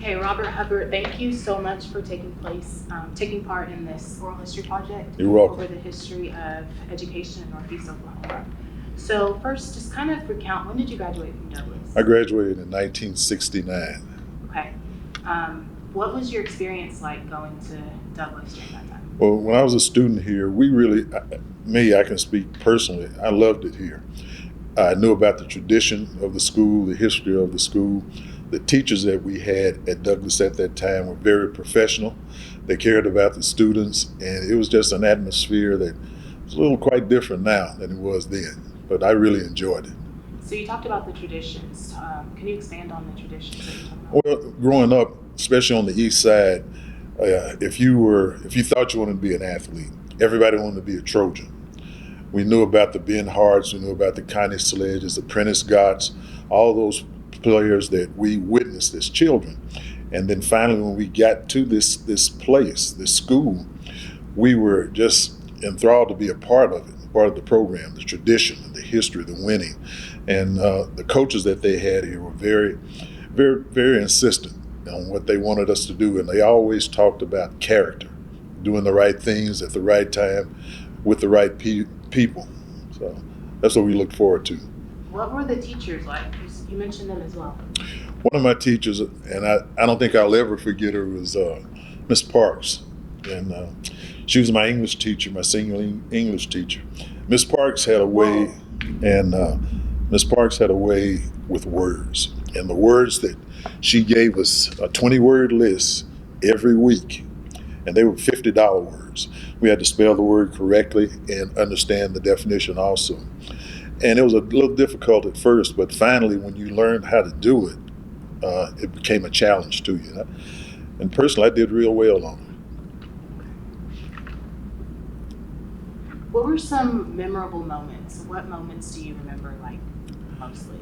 Okay, Robert Hubbard, thank you so much for taking part in this oral history project. You're welcome. Over the history of education in Northeast Oklahoma. So first, just kind of recount, when did you graduate from Douglas? I graduated in 1969. Okay. What was your experience like going to Douglas during that time? Well, when I was a student here, I can speak personally, I loved it here. I knew about the tradition of the school, the history of the school. The teachers that we had at Douglas at that time were very professional. They cared about the students, and it was just an atmosphere that was a little quite different now than it was then, but I really enjoyed it. So you talked about the traditions. Can you expand on the traditions that you talked about? Well, growing up, especially on the east side, if you thought you wanted to be an athlete, everybody wanted to be a Trojan. We knew about the Ben Harts, we knew about the Connie Sledges, the Prentice Gotts, all those players that we witnessed as children. And then finally, when we got to this place, this school, we were just enthralled to be a part of it, part of the program, the tradition, the history, the winning. And the coaches that they had here were very, very, very insistent on what they wanted us to do. And they always talked about character, doing the right things at the right time with the right people. So that's what we look forward to. What were the teachers like? You mentioned them as well. One of my teachers, and I don't think I'll ever forget her, was Miss Parks. And she was my English teacher, my senior English teacher. Miss Parks had a way, Miss Parks had a way with words. And the words that she gave us, a 20-word list every week, and they were $50 words. We had to spell the word correctly and understand the definition also. And it was a little difficult at first, but finally, when you learned how to do it, it became a challenge to you. And personally, I did real well on it. What were some memorable moments? What moments do you remember, like, mostly?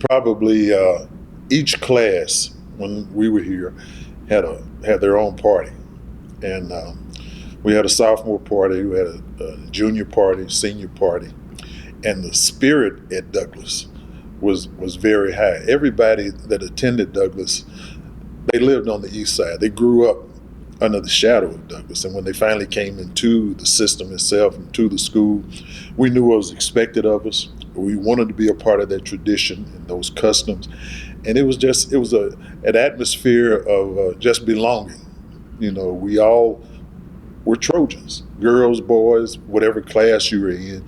Probably each class, when we were here, had their own party. And we had a sophomore party, we had a junior party, senior party. And the spirit at Douglas was very high. Everybody that attended Douglas, they lived on the east side. They grew up under the shadow of Douglas. And when they finally came into the system itself, into the school, we knew what was expected of us. We wanted to be a part of that tradition and those customs. And it was an atmosphere of just belonging. You know, we all were Trojans, girls, boys, whatever class you were in.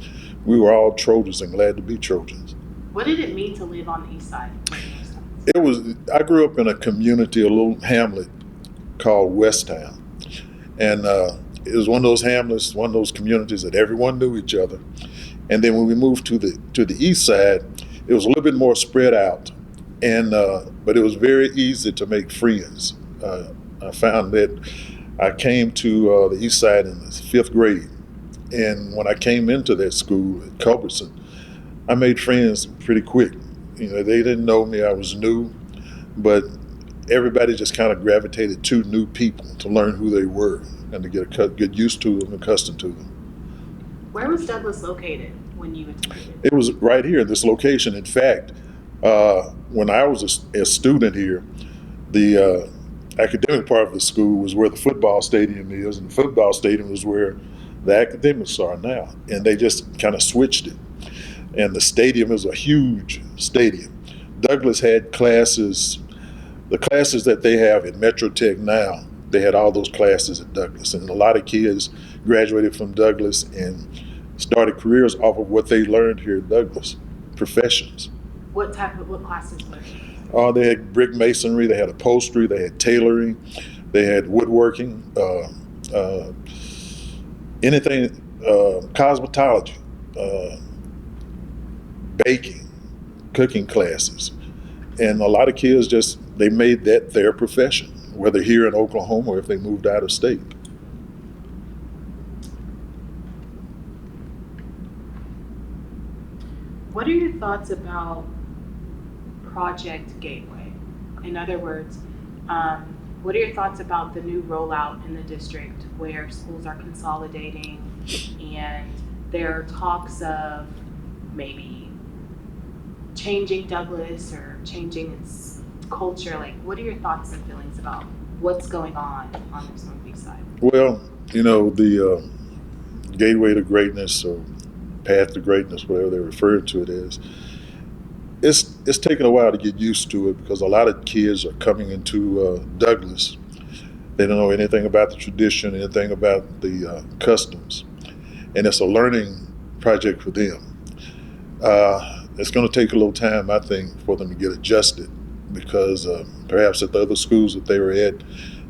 We were all Trojans and glad to be Trojans. What did it mean to live on the east side? I grew up in a community, a little hamlet called Westtown. And it was one of those hamlets, one of those communities that everyone knew each other. And then when we moved to the east side, it was a little bit more spread out. And but it was very easy to make friends. I found that I came to the east side in the 5th grade. And when I came into that school at Culbertson, I made friends pretty quick. You know, they didn't know me, I was new, but everybody just kind of gravitated to new people to learn who they were and to get used to them, accustomed to them. Where was Douglas located when you attended? It was right here, this location. In fact, when I was a student here, the academic part of the school was where the football stadium is, and the football stadium is where the academics are now, and they just kind of switched it. And the stadium is a huge stadium. Douglas had classes, the classes that they have at Metro Tech now, they had all those classes at Douglas. And a lot of kids graduated from Douglas and started careers off of what they learned here at Douglas, professions. What classes were they? They had brick masonry, they had upholstery, they had tailoring, they had woodworking, anything, cosmetology, baking, cooking classes. And a lot of kids they made that their profession, whether here in Oklahoma or if they moved out of state. What are your thoughts about Project Gateway? In other words, what are your thoughts about the new rollout in the district where schools are consolidating and there are talks of maybe changing Douglas or changing its culture, like, what are your thoughts and feelings about what's going on this Northeast side? Well, the gateway to greatness or path to greatness, whatever they refer to it as, it's taken a while to get used to it because a lot of kids are coming into Douglas. They don't know anything about the tradition, anything about the customs, and it's a learning project for them. It's going to take a little time, I think, for them to get adjusted because perhaps at the other schools that they were at,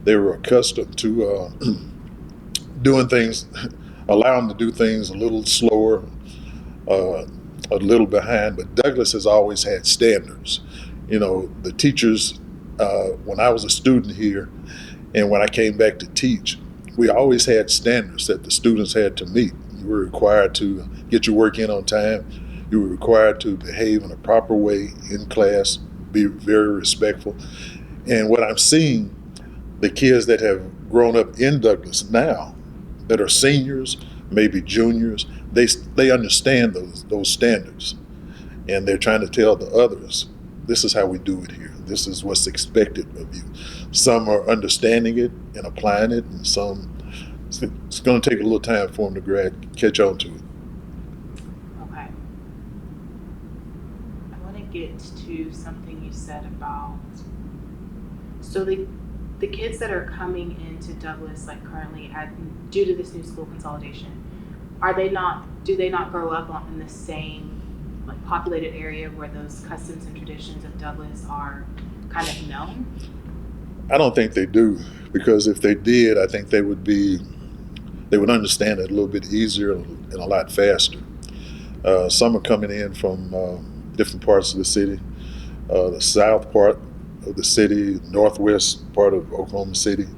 they were accustomed to doing things, allow them to do things a little slower, a little behind. But Douglas has always had standards. The teachers, when I was a student here and when I came back to teach, we always had standards that the students had to meet. You were required to get your work in on time. You were required to behave in a proper way in class, be very respectful. And what I'm seeing, the kids that have grown up in Douglas now, that are seniors, maybe juniors, they understand those standards. And they're trying to tell the others, this is how we do it here. This is what's expected of you. Some are understanding it and applying it, and some, it's going to take a little time for them to catch on to it. Okay. I want to get to something you said about, so the kids that are coming into Douglas, like currently due to this new school consolidation, do they not grow up in the same like populated area where those customs and traditions of Douglas are kind of known? I don't think they do, because if they did, I think they would understand it a little bit easier and a lot faster. Some are coming in from different parts of the city, the south part of the city, northwest part of Oklahoma City,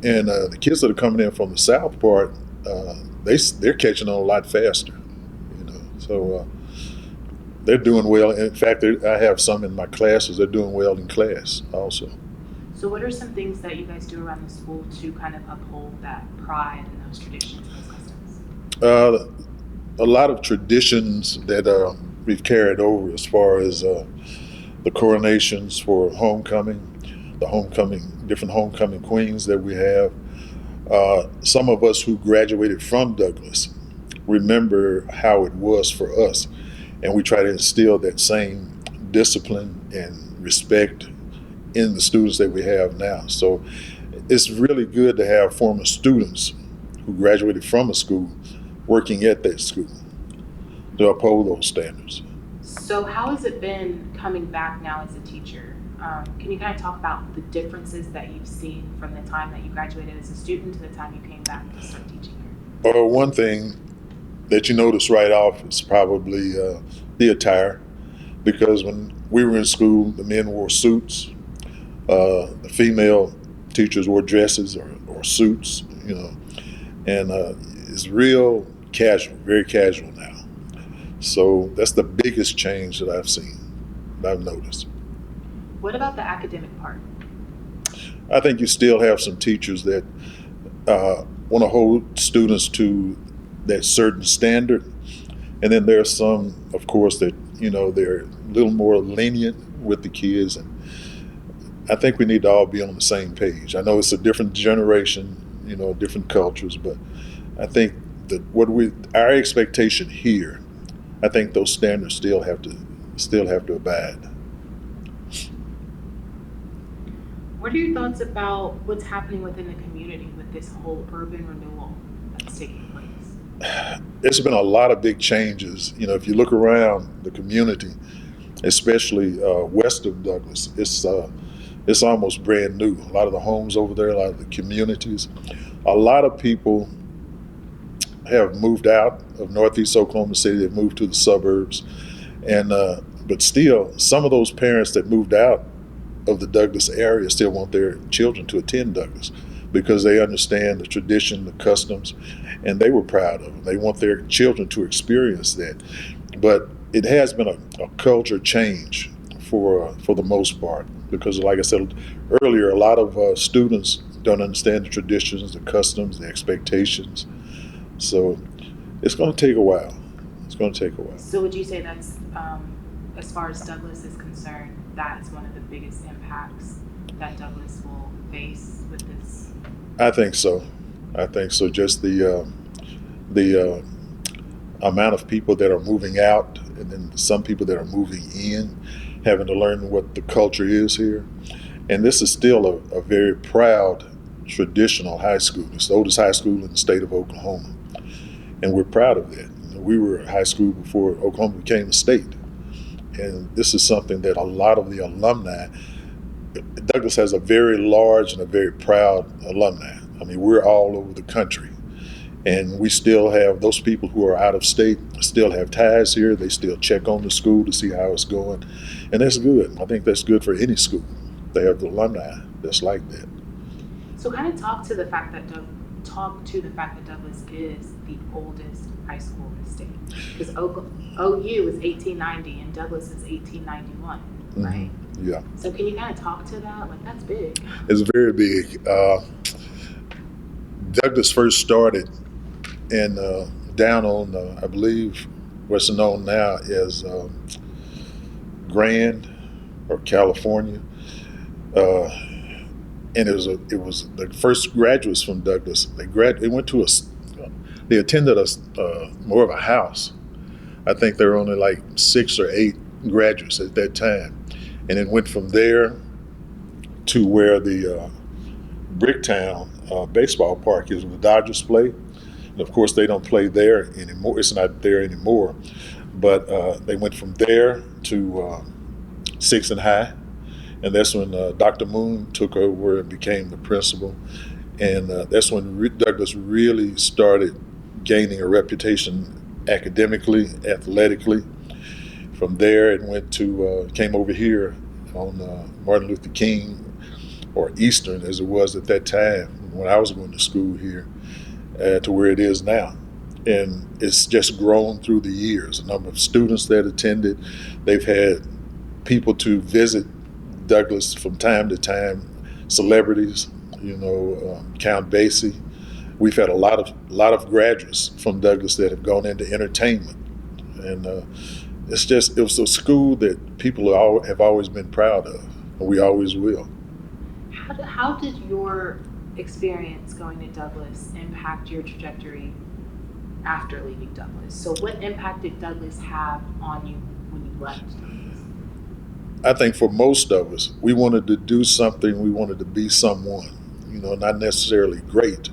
and the kids that are coming in from the south part, they're catching on a lot faster. So they're doing well. In fact, I have some in my classes. They're doing well in class also. So what are some things that you guys do around the school to kind of uphold that pride and those traditions and those customs? A lot of traditions that we've carried over as far as the coronations for homecoming, different homecoming queens that we have. Some of us who graduated from Douglas remember how it was for us, and we try to instill that same discipline and respect in the students that we have now. So it's really good to have former students who graduated from a school working at that school to uphold those standards. So how has it been coming back now as a teacher? Can you kind of talk about the differences that you've seen from the time that you graduated as a student to the time you came back to start teaching here? One thing that you notice right off is probably the attire, because when we were in school, the men wore suits, the female teachers wore dresses or suits, and it's real casual, very casual now. So that's the biggest change that I've seen, that I've noticed. What about the academic part? I think you still have some teachers that want to hold students to that certain standard. And then there are some, of course, that, they're a little more lenient with the kids. And I think we need to all be on the same page. I know it's a different generation, different cultures, but I think that our expectation here, I think those standards still have to abide. What are your thoughts about what's happening within the community with this whole urban renewal that's taking place? There's been a lot of big changes. If you look around the community, especially west of Douglas, it's almost brand new. A lot of the homes over there, a lot of the communities, a lot of people have moved out of Northeast Oklahoma City. They've moved to the suburbs, and but still, some of those parents that moved out of the Douglas area still want their children to attend Douglas because they understand the tradition, the customs, and they were proud of them. They want their children to experience that. But it has been a culture change for the most part, because like I said earlier, a lot of students don't understand the traditions, the customs, the expectations. So it's going to take a while. So would you say that's, as far as Douglas is concerned, that is one of the biggest impacts that Douglas will face with this? I think so. Just the amount of people that are moving out, and then some people that are moving in, having to learn what the culture is here. And this is still a very proud, traditional high school. It's the oldest high school in the state of Oklahoma, and we're proud of that. We were a high school before Oklahoma became a state, and this is something that a lot of the alumni. Douglas has a very large and a very proud alumni. I mean, we're all over the country, and we still have those people who are out of state still have ties here. They still check on the school to see how it's going, and that's good. I think that's good for any school. They have the alumni that's like that. So kind of talk to the fact that Douglas is the oldest high school in the state, because OU is 1890 and Douglas is 1891, right? Mm-hmm. Yeah. So can you kind of talk to that? Like, that's big. It's very big. Douglas first started in down on, I believe, what's known now as Grand or California, and it was the first graduates from Douglas. They went to they attended more of a house. I think there were only like 6 or 8 graduates at that time, and it went from there to where the Bricktown baseball park is, where the Dodgers play. And of course, they don't play there anymore. It's not there anymore. But they went from there to 6th and High, and that's when Dr. Moon took over and became the principal. And that's when Douglas really started gaining a reputation academically, athletically. From there, it went to came over here on Martin Luther King, or Eastern as it was at that time when I was going to school here, to where it is now. And it's just grown through the years. The number of students that attended, they've had people to visit Douglas from time to time, celebrities, Count Basie. We've had a lot of graduates from Douglas that have gone into entertainment. And it was a school that people have always been proud of, and we always will. How did your experience going to Douglas impact your trajectory after leaving Douglas? So what impact did Douglas have on you when you left Douglas? I think for most of us, we wanted to do something, we wanted to be someone, not necessarily great,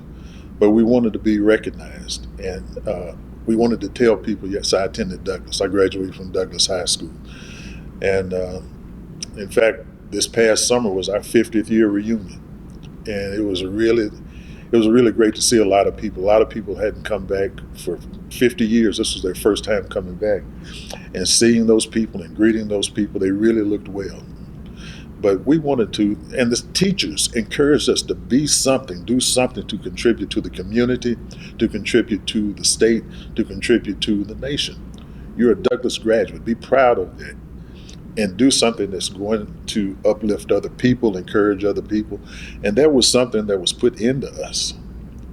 but we wanted to be recognized. And we wanted to tell people, yes, I attended Douglas. I graduated from Douglas High School. And in fact, this past summer was our 50th year reunion. And it was really great to see a lot of people. A lot of people hadn't come back for 50 years. This was their first time coming back. And seeing those people and greeting those people, they really looked well. But we wanted to, and the teachers encouraged us to be something, do something to contribute to the community, to contribute to the state, to contribute to the nation. You're a Douglas graduate. Be proud of that. And do something that's going to uplift other people, encourage other people. And that was something that was put into us.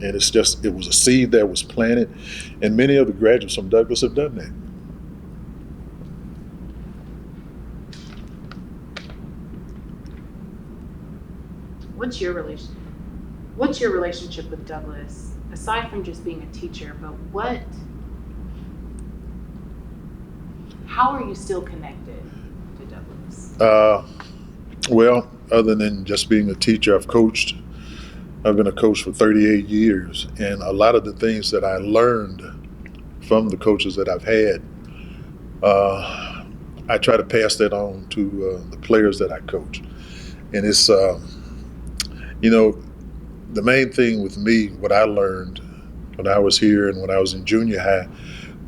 And it was a seed that was planted. And many of the graduates from Douglas have done that. What's your relationship with Douglas, aside from just being a teacher, but how are you still connected to Douglas? Well, other than just being a teacher, I've been a coach for 38 years, and a lot of the things that I learned from the coaches that I've had, I try to pass that on to the players that I coach. And it's, the main thing with me, what I learned when I was here and when I was in junior high,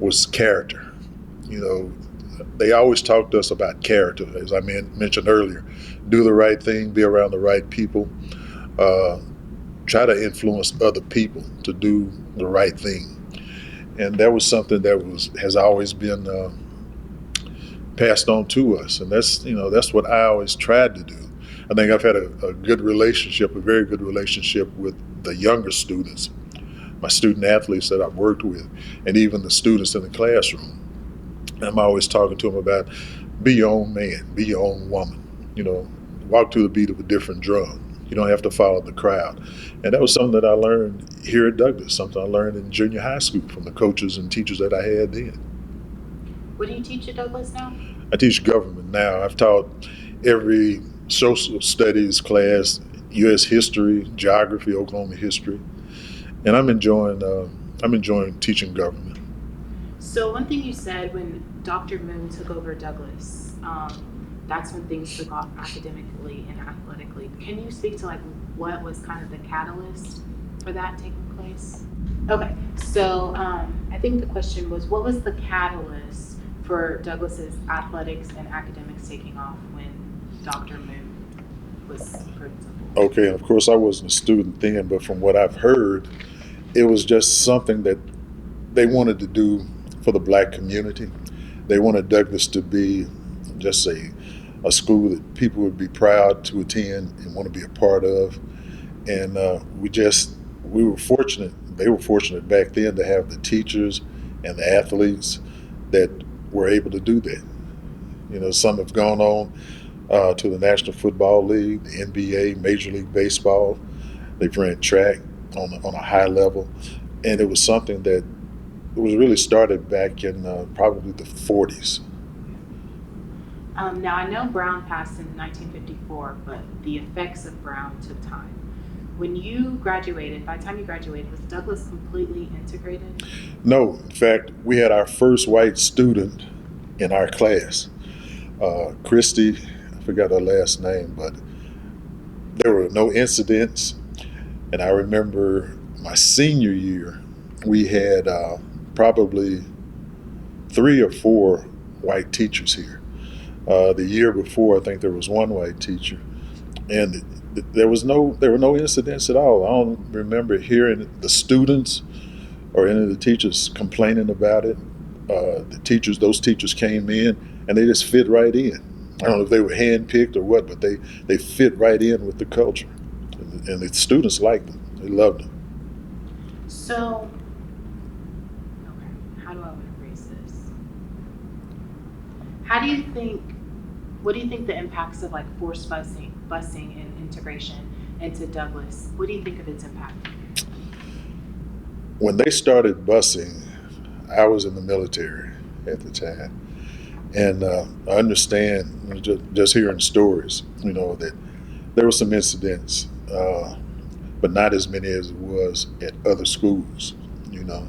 was character. They always talk to us about character, as I mentioned earlier. Do the right thing, be around the right people, try to influence other people to do the right thing. And that was something that has always been passed on to us. And that's what I always tried to do. I think I've had a very good relationship with the younger students, my student athletes that I've worked with, and even the students in the classroom. I'm always talking to them about be your own man, be your own woman. You know, walk to the beat of a different drum. You don't have to follow the crowd. And that was something that I learned here at Douglas, something I learned in junior high school from the coaches and teachers that I had then. What do you teach at Douglas now? I teach government now. I've taught every social studies class, U.S. history, geography, Oklahoma history, and I'm enjoying teaching government. So one thing you said when Dr. Moon took over Douglas, that's when things took off academically and athletically. Can you speak to like what was kind of the catalyst for that taking place? Okay, so I think the question was, what was the catalyst for Douglas's athletics and academics taking off when Dr. Moon was principal? Okay, and of course I wasn't a student then, but from what I've heard, it was just something that they wanted to do for the black community. They wanted Douglas to be just a school that people would be proud to attend and want to be a part of. And we were fortunate, they were fortunate back then to have the teachers and the athletes that were able to do that. You know, some have gone on to the National Football League, the NBA, Major League Baseball. They've ran track on a high level. And it was something that was really started back in probably the 40s. Now, I know Brown passed in 1954, but the effects of Brown took time. When you graduated, by the time you graduated, was Douglas completely integrated? No, in fact, we had our first white student in our class. Christy, I forgot her last name, but there were no incidents. And I remember my senior year, we had probably 3 or 4 white teachers here. The year before, I think there was 1 white teacher, and there were no incidents at all. I don't remember hearing the students or any of the teachers complaining about it. Those teachers came in and they just fit right in. I don't know if they were handpicked or what, but they fit right in with the culture, and the students liked them. They loved them. So, okay, how do I want to phrase this? What do you think the impacts of like forced busing and integration into Douglas, what do you think of its impact? When they started busing, I was in the military at the time. And I understand, just hearing stories, you know, that there were some incidents, but not as many as it was at other schools, you know.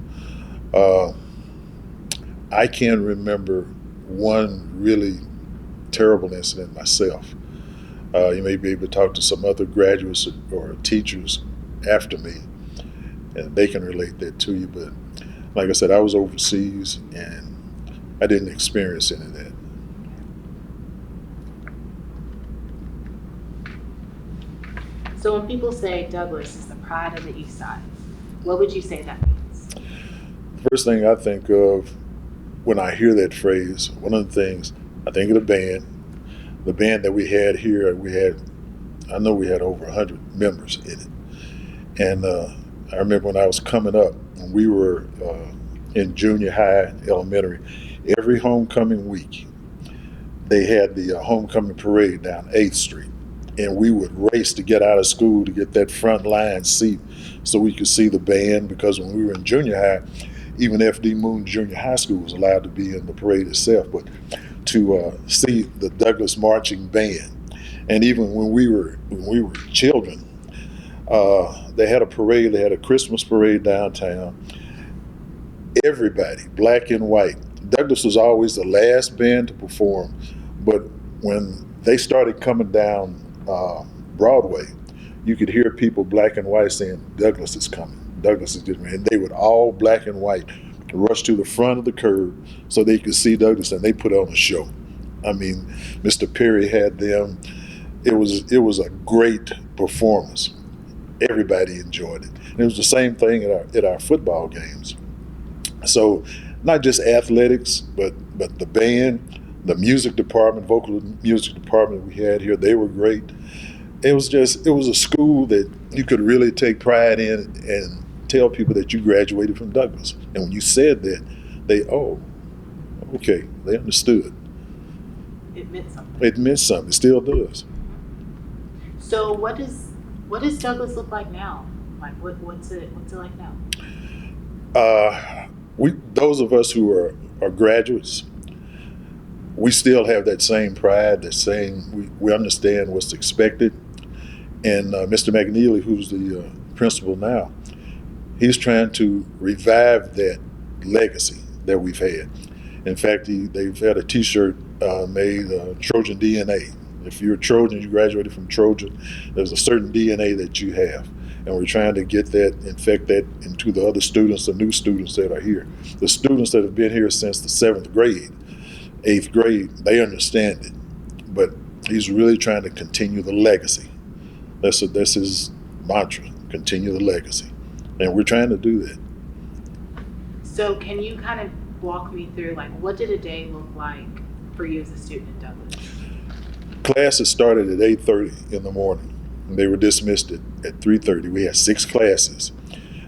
I can remember one really terrible incident myself. You may be able to talk to some other graduates or teachers after me, and they can relate that to you. But like I said, I was overseas, and I didn't experience any of that. So when people say Douglas is the pride of the East Side, what would you say that means? The first thing I think of when I hear that phrase, one of the things, I think of the band. The band that we had here, I know we had over 100 members in it. And I remember when I was coming up, when we were in junior high, elementary, every homecoming week, they had the homecoming parade down 8th Street. And we would race to get out of school to get that front line seat so we could see the band, because when we were in junior high, even F.D. Moon Junior High School was allowed to be in the parade itself, but to see the Douglas Marching Band. And even when we were children, they had a parade, they had a Christmas parade downtown. Everybody, black and white. Douglas was always the last band to perform, but when they started coming down Broadway, you could hear people black and white saying, Douglas is coming, Douglas is getting ready. And they would all black and white rush to the front of the curb so they could see Douglas, and they put on a show. I mean, Mr. Perry had them. It was a great performance. Everybody enjoyed it. And it was the same thing at our football games. So not just athletics, but the band, the music department, vocal music department we had here, they were great. It was a school that you could really take pride in and tell people that you graduated from Douglas. And when you said that, they understood. it meant something. It meant something. It still does. So what does Douglas look like now? Like what's it like now? Those of us who are graduates, we still have that same pride, that same, we understand what's expected. And Mr. McNeely, who's the principal now, he's trying to revive that legacy that we've had. In fact, they've had a T-shirt made, Trojan DNA. If you're a Trojan, you graduated from Trojan, there's a certain DNA that you have. And we're trying to get that, infect that into the other students, the new students that are here. The students that have been here since the 7th grade, 8th grade, they understand it. But he's really trying to continue the legacy. That's his mantra, continue the legacy. And we're trying to do that. So can you kind of walk me through, like, what did a day look like for you as a student in Douglas? Classes started at 8:30 in the morning. And they were dismissed at 3:30. We had 6 classes.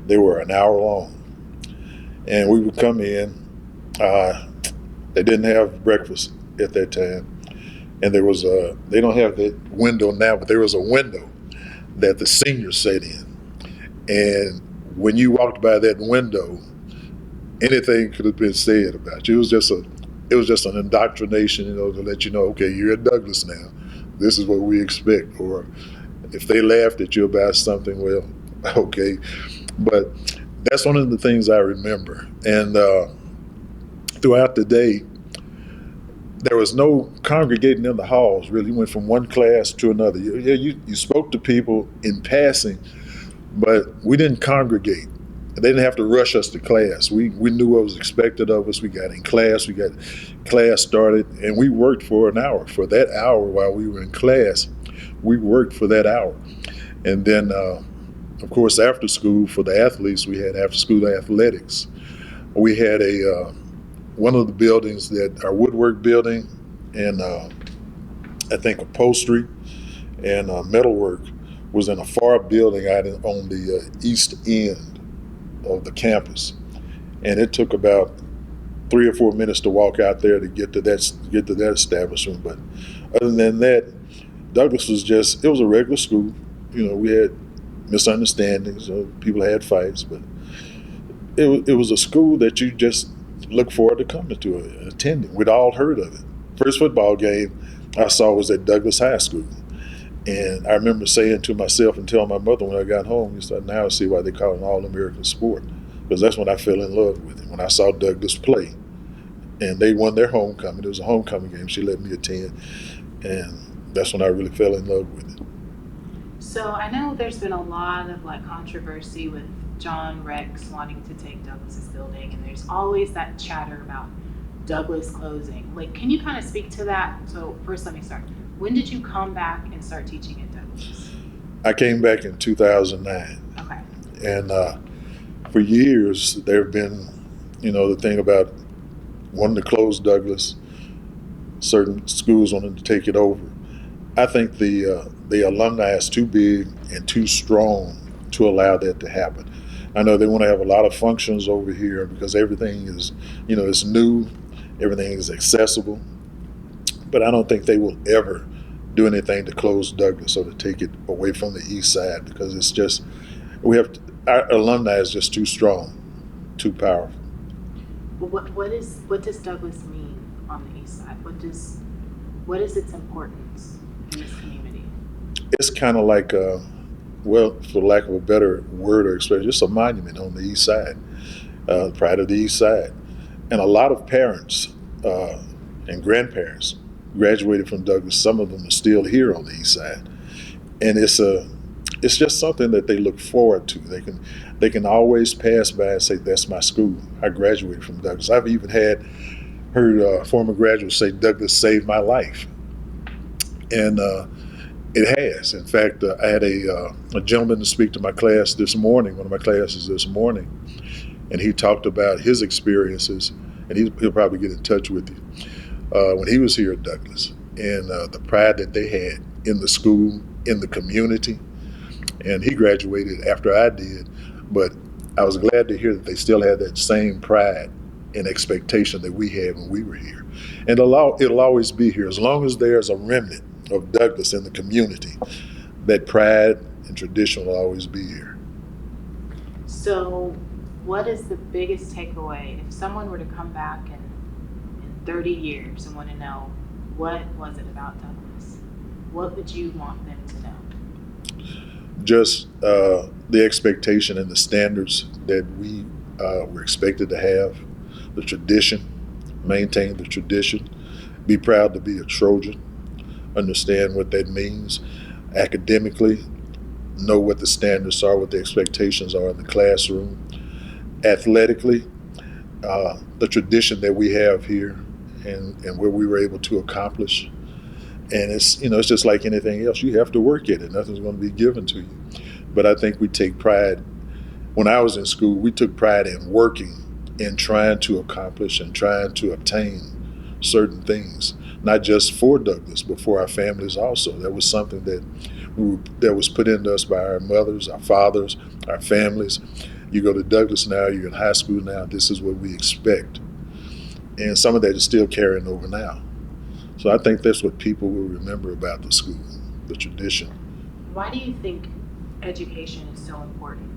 They were an hour long. And we would come in. They didn't have breakfast at that time. And there was they don't have that window now, but there was a window that the seniors sat in. And when you walked by that window, anything could have been said about you. It was just an indoctrination, to let you know, okay, you're at Douglas now. This is what we expect. Or if they laughed at you about something, well, okay. But that's one of the things I remember. And throughout the day, there was no congregating in the halls, really. You went from one class to another. You spoke to people in passing, but we didn't congregate. They didn't have to rush us to class. We knew what was expected of us. We got in class. We got class started, and we worked for an hour. For that hour while we were in class, we worked for that hour. And then, of course, after school, for the athletes, we had after-school athletics. We had one of the buildings, our woodwork building, and I think upholstery and metalwork was in a far building out on the east end of the campus, and it took about 3 or 4 minutes to walk out there to get to that establishment. But other than that, Douglas it was a regular school. We had misunderstandings, people had fights, but it was a school that you just look forward to coming to and attending. We'd all heard of it. First football game I saw was at Douglas High School. And I remember saying to myself and telling my mother when I got home, now I see why they call it an all-American sport. Because that's when I fell in love with it, when I saw Douglas play. And they won their homecoming. It was a homecoming game she let me attend. And that's when I really fell in love with it. So I know there's been a lot of controversy with John Rex wanting to take Douglas's building, and there's always that chatter about Douglas closing. Can you kind of speak to that? So first, let me start. When did you come back and start teaching at Douglas? I came back in 2009. Okay. And for years, there have been, the thing about wanting to close Douglas, certain schools wanted to take it over. I think the alumni is too big and too strong to allow that to happen. I know they want to have a lot of functions over here because everything is, it's new, everything is accessible. But I don't think they will ever do anything to close Douglas or to take it away from the east side, because it's just, our alumni is just too strong, too powerful. What does Douglas mean on the east side? What is its importance in this community? It's kind of like, for lack of a better word or expression, just a monument on the east side, pride of the east side. And a lot of parents and grandparents graduated from Douglas. Some of them are still here on the east side, and it's just something that they look forward to. They can always pass by and say, "That's my school. I graduated from Douglas." I've even heard former graduates say, "Douglas saved my life," and it has. In fact, I had a gentleman to speak to my class this morning, one of my classes this morning, and he talked about his experiences, and he'll probably get in touch with you. When he was here at Douglas, and the pride that they had in the school, in the community. And he graduated after I did, but I was glad to hear that they still had that same pride and expectation that we had when we were here. And it'll always be here. As long as there's a remnant of Douglas in the community, that pride and tradition will always be here. So what is the biggest takeaway if someone were to come back in 30 years and want to know, what was it about Douglas? What would you want them to know? Just the expectation and the standards that we were expected to have, the tradition, maintain the tradition, be proud to be a Trojan, understand what that means academically, know what the standards are, what the expectations are in the classroom, athletically, the tradition that we have here and where we were able to accomplish. And it's just like anything else. You have to work at it. Nothing's going to be given to you. But I think we take pride. When I was in school, we took pride in working and trying to accomplish and trying to obtain certain things, not just for Douglas, but for our families also. That was something that was put into us by our mothers, our fathers, our families. You go to Douglas now, you're in high school now, this is what we expect. And some of that is still carrying over now. So I think that's what people will remember about the school, the tradition. Why do you think education is so important?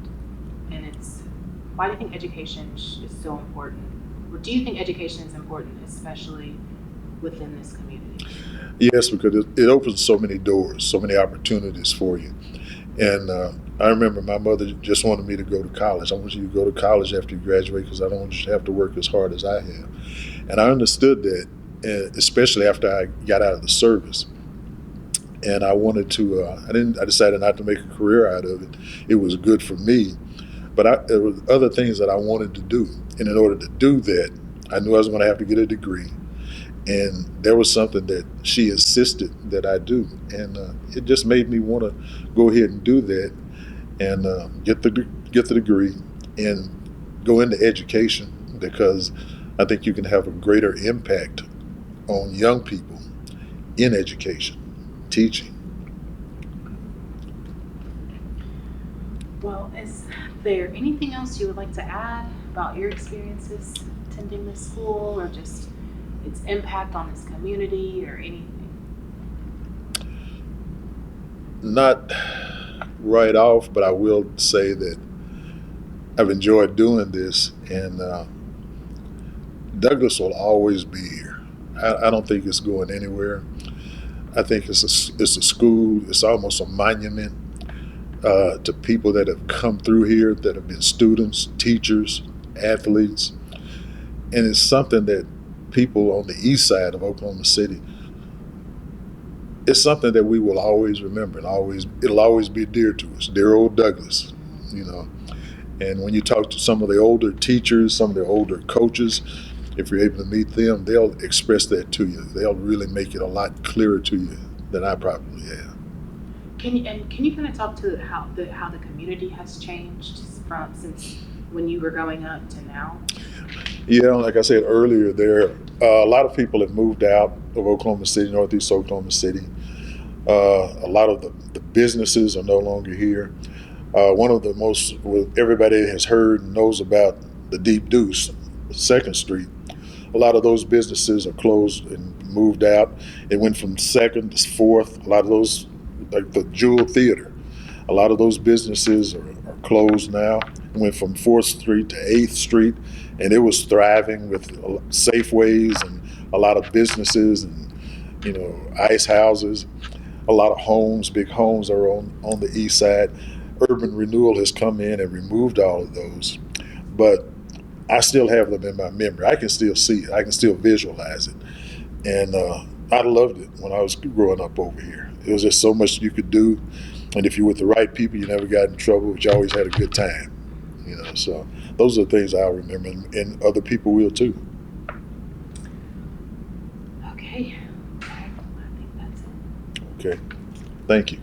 Why do you think education is so important? Or do you think education is important, especially within this community? Yes, because it opens so many doors, so many opportunities for you. And I remember my mother just wanted me to go to college. I want you to go to college after you graduate because I don't want you to have to work as hard as I have. And I understood that, especially after I got out of the service. And I wanted to, I decided not to make a career out of it. It was good for me. But there were other things that I wanted to do. And in order to do that, I knew I was going to have to get a degree. And there was something that she insisted that I do. And it just made me want to go ahead and do that and get the degree and go into education, because I think you can have a greater impact on young people in education, teaching. Well, is there anything else you would like to add about your experiences attending this school, or just its impact on this community, or anything? Not right off, but I will say that I've enjoyed doing this, and Douglas will always be here. I don't think it's going anywhere. I think it's a school. It's almost a monument to people that have come through here, that have been students, teachers, athletes, and it's something that people on the east side of Oklahoma City, it's something that we will always remember, and it'll always be dear to us. Dear old Douglas, And when you talk to some of the older teachers, some of the older coaches, if you're able to meet them, they'll express that to you. They'll really make it a lot clearer to you than I probably have. Can you kind of talk to how the community has changed since when you were growing up to now? Yeah, like I said earlier, a lot of people have moved out of Oklahoma City, Northeast Oklahoma City. A lot of the businesses are no longer here. One of the most, everybody has heard and knows about the Deep Deuce, 2nd Street. A lot of those businesses are closed and moved out. It went from 2nd to 4th. A lot of those, like the Jewel Theater, a lot of those businesses are closed now. It went from 4th Street to 8th Street, and it was thriving with Safeways and a lot of businesses and, ice houses. A lot of homes, big homes are on the east side. Urban renewal has come in and removed all of those, but I still have them in my memory. I can still see it. I can still visualize it. And I loved it when I was growing up over here. It was just so much you could do. And if you're with the right people, you never got in trouble, but you always had a good time. So those are the things I'll remember, and other people will too. Okay. I think that's it. Okay. Thank you.